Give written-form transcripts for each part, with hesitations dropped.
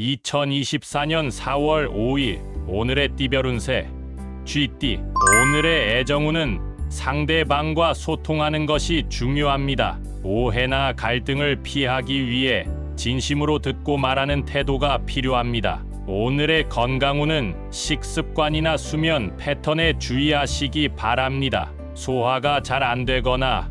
2024년 4월 5일 오늘의 띠별 운세 쥐띠. 오늘의 애정운은 상대방과 소통하는 것이 중요합니다. 오해나 갈등을 피하기 위해 진심으로 듣고 말하는 태도가 필요합니다. 오늘의 건강운은 식습관이나 수면 패턴에 주의하시기 바랍니다. 소화가 잘 안 되거나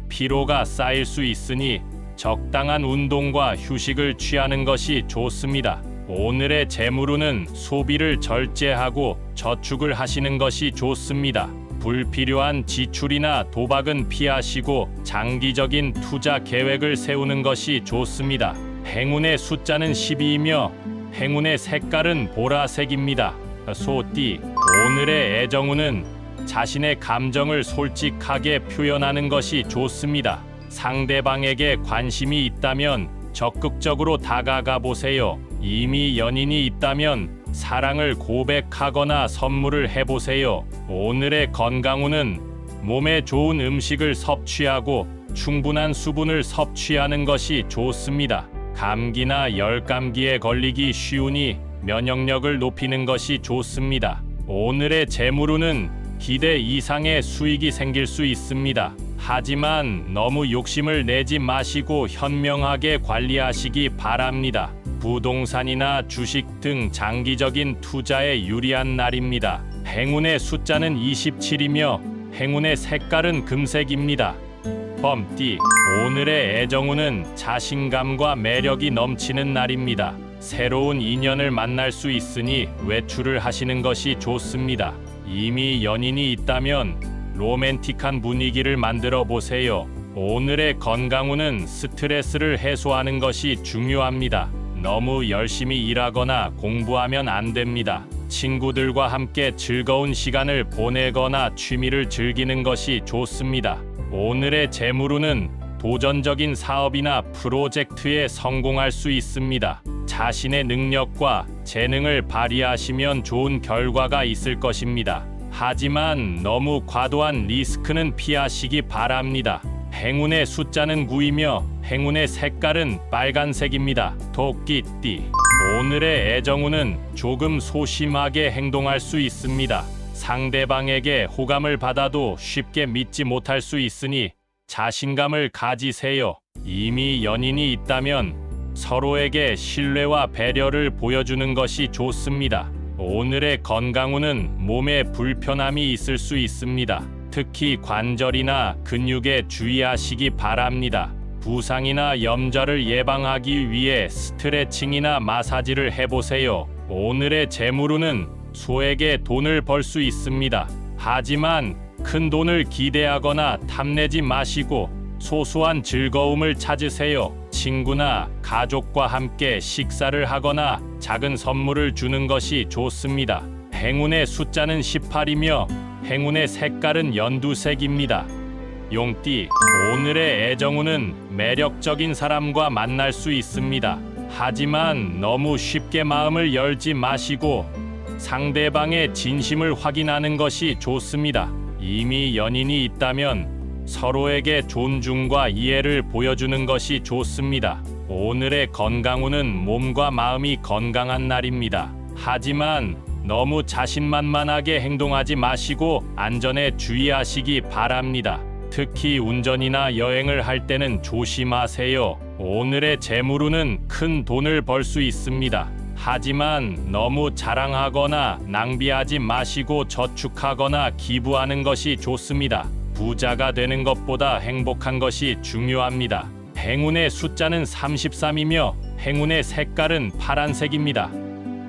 피로가 쌓일 수 있으니 적당한 운동과 휴식을 취하는 것이 좋습니다. 오늘의 재물운은 소비를 절제하고 저축을 하시는 것이 좋습니다. 불필요한 지출이나 도박은 피하시고 장기적인 투자 계획을 세우는 것이 좋습니다. 행운의 숫자는 12이며 행운의 색깔은 보라색입니다. 소띠. 오늘의 애정운은 자신의 감정을 솔직하게 표현하는 것이 좋습니다. 상대방에게 관심이 있다면 적극적으로 다가가 보세요. 이미 연인이 있다면 사랑을 고백하거나 선물을 해보세요. 오늘의 건강운은 몸에 좋은 음식을 섭취하고 충분한 수분을 섭취하는 것이 좋습니다. 감기나 열감기에 걸리기 쉬우니 면역력을 높이는 것이 좋습니다. 오늘의 재물운은 기대 이상의 수익이 생길 수 있습니다. 하지만 너무 욕심을 내지 마시고 현명하게 관리하시기 바랍니다. 부동산이나 주식 등 장기적인 투자에 유리한 날입니다. 행운의 숫자는 27이며 행운의 색깔은 금색입니다. 범띠. 오늘의 애정운은 자신감과 매력이 넘치는 날입니다. 새로운 인연을 만날 수 있으니 외출을 하시는 것이 좋습니다. 이미 연인이 있다면 로맨틱한 분위기를 만들어 보세요. 오늘의 건강운은 스트레스를 해소하는 것이 중요합니다. 너무 열심히 일하거나 공부하면 안 됩니다. 친구들과 함께 즐거운 시간을 보내거나 취미를 즐기는 것이 좋습니다. 오늘의 재물운은 도전적인 사업이나 프로젝트에 성공할 수 있습니다. 자신의 능력과 재능을 발휘하시면 좋은 결과가 있을 것입니다. 하지만 너무 과도한 리스크는 피하시기 바랍니다. 행운의 숫자는 9이며 행운의 색깔은 빨간색입니다. 토끼띠. 오늘의 애정운은 조금 소심하게 행동할 수 있습니다. 상대방에게 호감을 받아도 쉽게 믿지 못할 수 있으니 자신감을 가지세요. 이미 연인이 있다면 서로에게 신뢰와 배려를 보여주는 것이 좋습니다. 오늘의 건강운은 몸에 불편함이 있을 수 있습니다. 특히 관절이나 근육에 주의하시기 바랍니다. 부상이나 염좌를 예방하기 위해 스트레칭이나 마사지를 해보세요. 오늘의 재물운은 소에게 돈을 벌 수 있습니다. 하지만 큰 돈을 기대하거나 탐내지 마시고 소소한 즐거움을 찾으세요. 친구나 가족과 함께 식사를 하거나 작은 선물을 주는 것이 좋습니다. 행운의 숫자는 18이며 행운의 색깔은 연두색입니다. 용띠. 오늘의 애정운은 매력적인 사람과 만날 수 있습니다. 하지만 너무 쉽게 마음을 열지 마시고 상대방의 진심을 확인하는 것이 좋습니다. 이미 연인이 있다면 서로에게 존중과 이해를 보여주는 것이 좋습니다. 오늘의 건강운은 몸과 마음이 건강한 날입니다. 하지만 너무 자신만만하게 행동하지 마시고 안전에 주의하시기 바랍니다. 특히 운전이나 여행을 할 때는 조심하세요. 오늘의 재물운은 큰 돈을 벌 수 있습니다. 하지만 너무 자랑하거나 낭비하지 마시고 저축하거나 기부하는 것이 좋습니다. 부자가 되는 것보다 행복한 것이 중요합니다. 행운의 숫자는 33이며 행운의 색깔은 파란색입니다.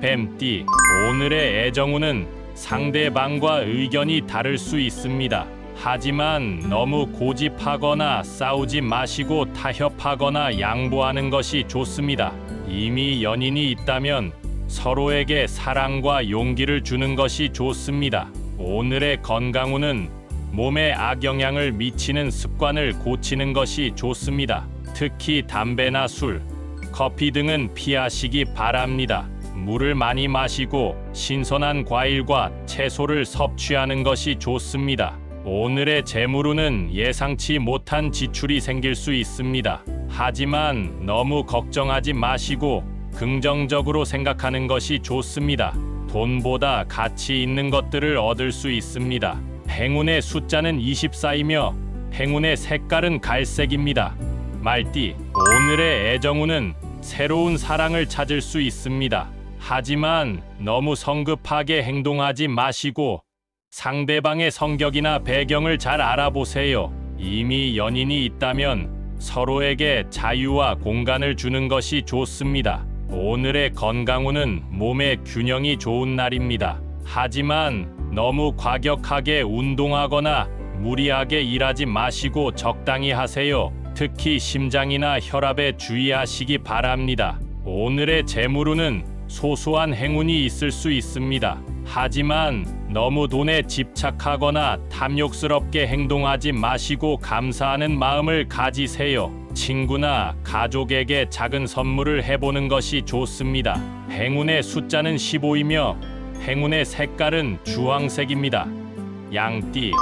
뱀띠. 오늘의 애정운은 상대방과 의견이 다를 수 있습니다. 하지만 너무 고집하거나 싸우지 마시고 타협하거나 양보하는 것이 좋습니다. 이미 연인이 있다면 서로에게 사랑과 용기를 주는 것이 좋습니다. 오늘의 건강운은 몸에 악영향을 미치는 습관을 고치는 것이 좋습니다. 특히 담배나 술, 커피 등은 피하시기 바랍니다. 물을 많이 마시고 신선한 과일과 채소를 섭취하는 것이 좋습니다. 오늘의 재물운은 예상치 못한 지출이 생길 수 있습니다. 하지만 너무 걱정하지 마시고 긍정적으로 생각하는 것이 좋습니다. 돈보다 가치 있는 것들을 얻을 수 있습니다. 행운의 숫자는 24이며 행운의 색깔은 갈색입니다. 말띠, 오늘의 애정운은 새로운 사랑을 찾을 수 있습니다. 하지만 너무 성급하게 행동하지 마시고 상대방의 성격이나 배경을 잘 알아보세요. 이미 연인이 있다면 서로에게 자유와 공간을 주는 것이 좋습니다. 오늘의 건강운은 몸의 균형이 좋은 날입니다. 하지만 너무 과격하게 운동하거나 무리하게 일하지 마시고 적당히 하세요. 특히 심장이나 혈압에 주의하시기 바랍니다. 오늘의 재물운은 소소한 행운이 있을 수 있습니다. 하지만 너무 돈에 집착하거나 탐욕스럽게 행동하지 마시고 감사하는 마음을 가지세요. 친구나 가족에게 작은 선물을 해보는 것이 좋습니다. 행운의 숫자는 15이며 행운의 색깔은 주황색입니다. 양띠,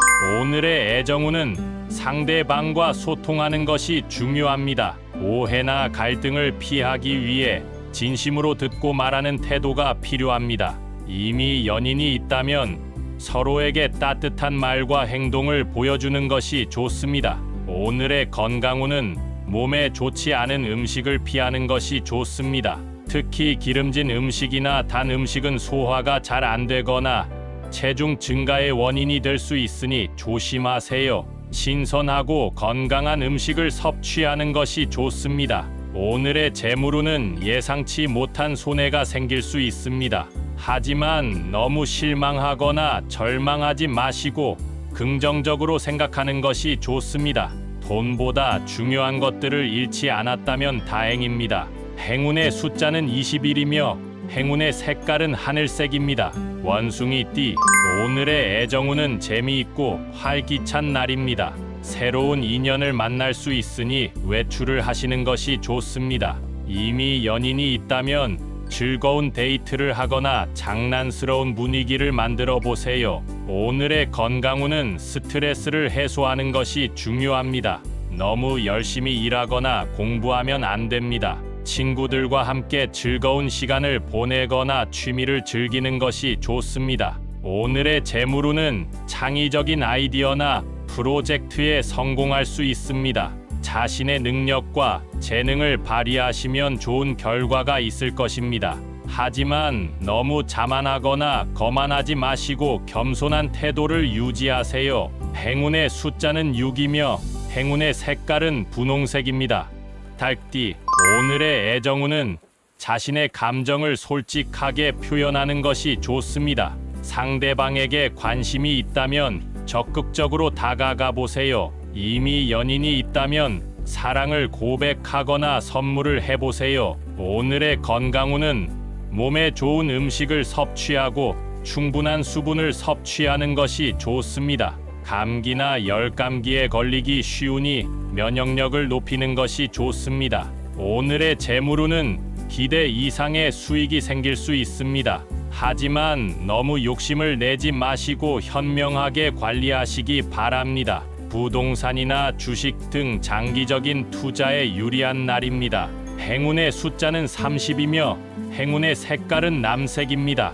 오늘의 애정운은 상대방과 소통하는 것이 중요합니다. 오해나 갈등을 피하기 위해 진심으로 듣고 말하는 태도가 필요합니다. 이미 연인이 있다면 서로에게 따뜻한 말과 행동을 보여주는 것이 좋습니다. 오늘의 건강운은 몸에 좋지 않은 음식을 피하는 것이 좋습니다. 특히 기름진 음식이나 단 음식은 소화가 잘 안 되거나 체중 증가의 원인이 될 수 있으니 조심하세요. 신선하고 건강한 음식을 섭취하는 것이 좋습니다. 오늘의 재물운은 예상치 못한 손해가 생길 수 있습니다. 하지만 너무 실망하거나 절망하지 마시고 긍정적으로 생각하는 것이 좋습니다. 돈보다 중요한 것들을 잃지 않았다면 다행입니다. 행운의 숫자는 21이며 행운의 색깔은 하늘색입니다. 원숭이띠, 오늘의 애정운은 재미있고 활기찬 날입니다. 새로운 인연을 만날 수 있으니 외출을 하시는 것이 좋습니다. 이미 연인이 있다면 즐거운 데이트를 하거나 장난스러운 분위기를 만들어 보세요. 오늘의 건강운은 스트레스를 해소하는 것이 중요합니다. 너무 열심히 일하거나 공부하면 안 됩니다. 친구들과 함께 즐거운 시간을 보내거나 취미를 즐기는 것이 좋습니다. 오늘의 재물운은 창의적인 아이디어나 프로젝트에 성공할 수 있습니다. 자신의 능력과 재능을 발휘하시면 좋은 결과가 있을 것입니다. 하지만 너무 자만하거나 거만하지 마시고 겸손한 태도를 유지하세요. 행운의 숫자는 6이며 행운의 색깔은 분홍색입니다. 닭띠, 오늘의 애정운은 자신의 감정을 솔직하게 표현하는 것이 좋습니다. 상대방에게 관심이 있다면 적극적으로 다가가 보세요. 이미 연인이 있다면 사랑을 고백하거나 선물을 해보세요. 오늘의 건강운은 몸에 좋은 음식을 섭취하고 충분한 수분을 섭취하는 것이 좋습니다. 감기나 열감기에 걸리기 쉬우니 면역력을 높이는 것이 좋습니다. 오늘의 재물운은 기대 이상의 수익이 생길 수 있습니다. 하지만 너무 욕심을 내지 마시고 현명하게 관리하시기 바랍니다. 부동산이나 주식 등 장기적인 투자에 유리한 날입니다. 행운의 숫자는 30이며 행운의 색깔은 남색입니다.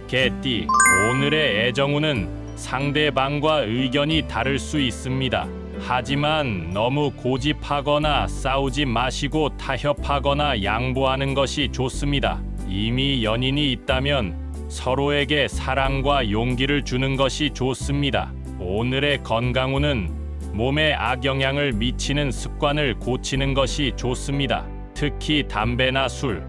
개띠, 오늘의 애정운은 상대방과 의견이 다를 수 있습니다. 하지만 너무 고집하거나 싸우지 마시고 타협하거나 양보하는 것이 좋습니다. 이미 연인이 있다면 서로에게 사랑과 용기를 주는 것이 좋습니다. 오늘의 건강운은 몸에 악영향을 미치는 습관을 고치는 것이 좋습니다. 특히 담배나 술,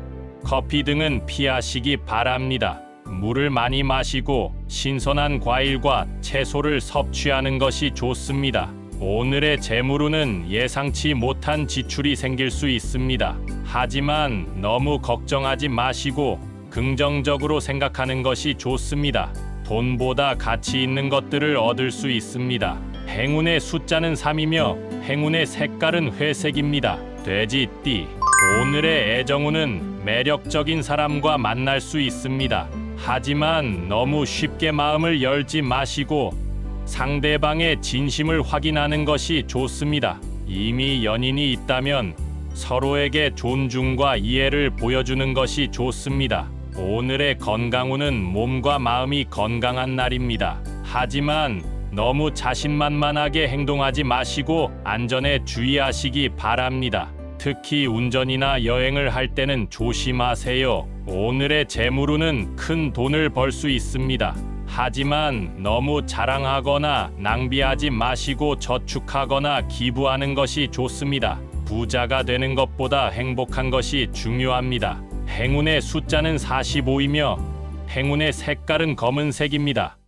커피 등은 피하시기 바랍니다. 물을 많이 마시고 신선한 과일과 채소를 섭취하는 것이 좋습니다. 오늘의 재물운은 예상치 못한 지출이 생길 수 있습니다. 하지만 너무 걱정하지 마시고 긍정적으로 생각하는 것이 좋습니다. 돈보다 가치 있는 것들을 얻을 수 있습니다. 행운의 숫자는 3이며 행운의 색깔은 회색입니다. 돼지띠, 오늘의 애정운은 매력적인 사람과 만날 수 있습니다. 하지만 너무 쉽게 마음을 열지 마시고 상대방의 진심을 확인하는 것이 좋습니다. 이미 연인이 있다면 서로에게 존중과 이해를 보여주는 것이 좋습니다. 오늘의 건강운은 몸과 마음이 건강한 날입니다. 하지만 너무 자신만만하게 행동하지 마시고 안전에 주의하시기 바랍니다. 특히 운전이나 여행을 할 때는 조심하세요. 오늘의 재물운은 큰 돈을 벌 수 있습니다. 하지만 너무 자랑하거나 낭비하지 마시고 저축하거나 기부하는 것이 좋습니다. 부자가 되는 것보다 행복한 것이 중요합니다. 행운의 숫자는 45이며 행운의 색깔은 검은색입니다.